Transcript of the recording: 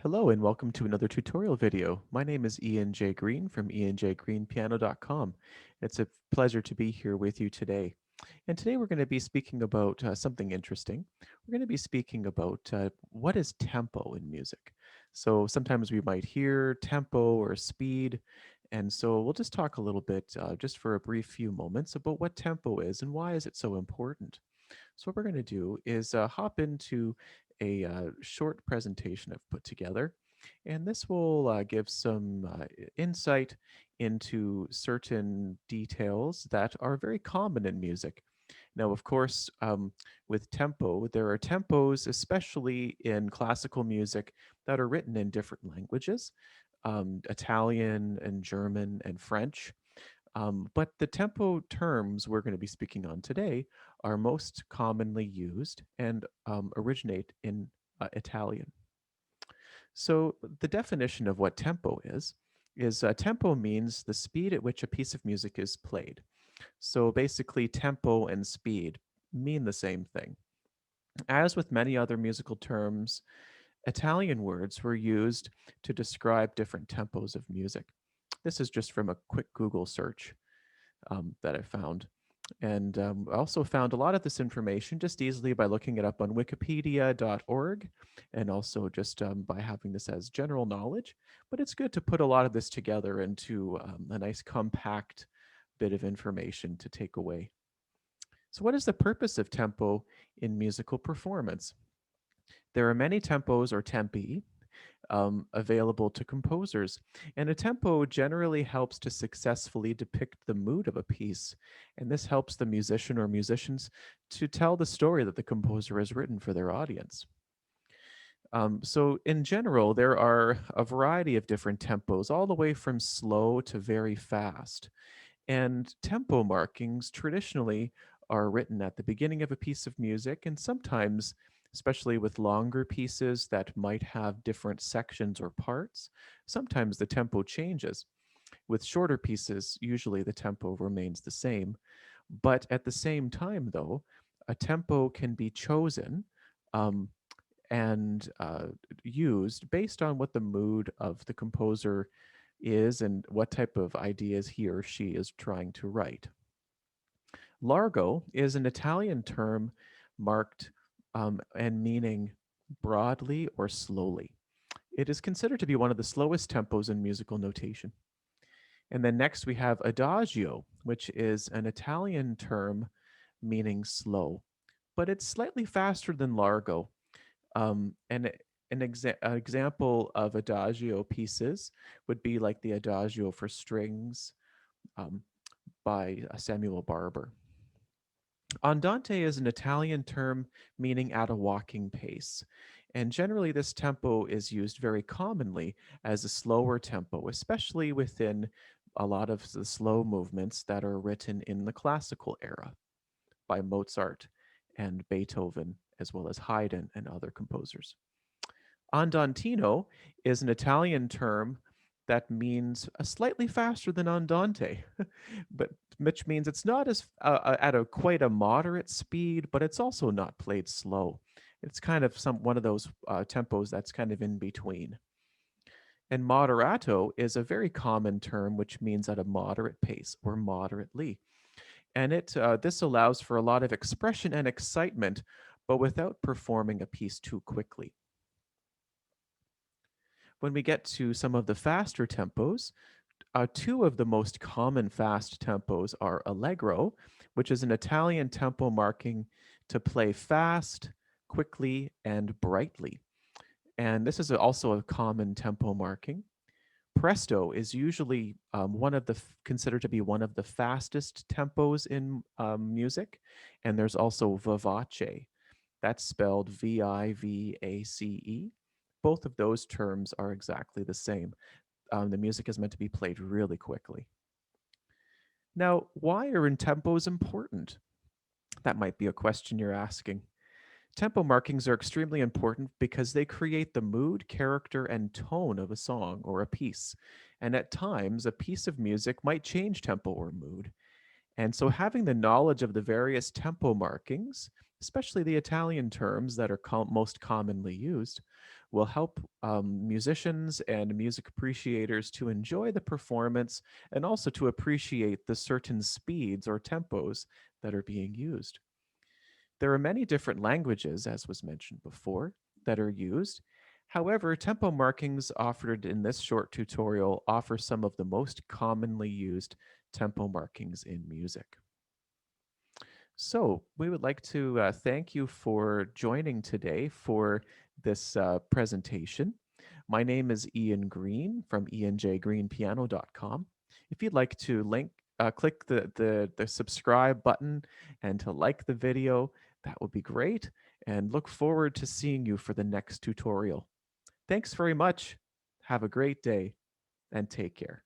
Hello and welcome to another tutorial video. My name is Ian J. Green from ianjgreenpiano.com. It's a pleasure to be here with you today. And today we're going to be speaking about something interesting. We're going to be speaking about what is tempo in music. So sometimes we might hear tempo or speed. And so we'll just talk a little bit, just for a brief few moments, about what tempo is and why is it so important. So what we're going to do is hop into a short presentation I've put together, and this will give some insight into certain details that are very common in music. Now, of course, with tempo, there are tempos, especially in classical music, that are written in different languages, Italian and German and French. But the tempo terms we're going to be speaking on today are most commonly used and originate in Italian. So, the definition of what tempo is tempo means the speed at which a piece of music is played. So, basically, tempo and speed mean the same thing. As with many other musical terms, Italian words were used to describe different tempos of music. This is just from a quick Google search that I found. And I also found a lot of this information just easily by looking it up on wikipedia.org and also just by having this as general knowledge. But it's good to put a lot of this together into a nice compact bit of information to take away. So, what is the purpose of tempo in musical performance? There are many tempos or tempi available to composers. And a tempo generally helps to successfully depict the mood of a piece. And this helps the musician or musicians to tell the story that the composer has written for their audience. So, in general, there are a variety of different tempos, all the way from slow to very fast. And tempo markings traditionally are written at the beginning of a piece of music, and sometimes, especially with longer pieces that might have different sections or parts, sometimes the tempo changes. With shorter pieces, usually the tempo remains the same. But at the same time, though, a tempo can be chosen um, and used based on what the mood of the composer is and what type of ideas he or she is trying to write. Largo is an Italian term marked and meaning broadly or slowly. It is considered to be one of the slowest tempos in musical notation. And then next we have adagio, which is an Italian term meaning slow, but it's slightly faster than largo. And an example of adagio pieces would be like the Adagio for Strings um, by Samuel Barber. Andante is an Italian term meaning at a walking pace. And generally, this tempo is used very commonly as a slower tempo, especially within a lot of the slow movements that are written in the classical era by Mozart and Beethoven, as well as Haydn and other composers. Andantino is an Italian term that means slightly faster than andante, but which means it's not as at a quite a moderate speed, but it's also not played slow. It's kind of some one of those tempos that's kind of in between. And moderato is a very common term which means at a moderate pace or moderately. And this allows for a lot of expression and excitement, but without performing a piece too quickly. When we get to some of the faster tempos, two of the most common fast tempos are allegro, which is an Italian tempo marking to play fast, quickly, and brightly. And this is also a common tempo marking. Presto is usually considered to be one of the fastest tempos in music, and there's also vivace. That's spelled Vivace. Both of those terms are exactly the same. The music is meant to be played really quickly. Now, why are in tempos important? That might be a question you're asking. Tempo markings are extremely important because they create the mood, character, and tone of a song or a piece. And at times, a piece of music might change tempo or mood. And so, having the knowledge of the various tempo markings, especially the Italian terms that are most commonly used, will help musicians and music appreciators to enjoy the performance and also to appreciate the certain speeds or tempos that are being used. There are many different languages, as was mentioned before, that are used. However, tempo markings offered in this short tutorial offer some of the most commonly used tempo markings in music. So, we would like to thank you for joining today for this presentation. My name is Ian Green from enjgreenpiano.com. If you'd like to click the subscribe button and to like the video, that would be great. And look forward to seeing you for the next tutorial. Thanks very much. Have a great day and take care.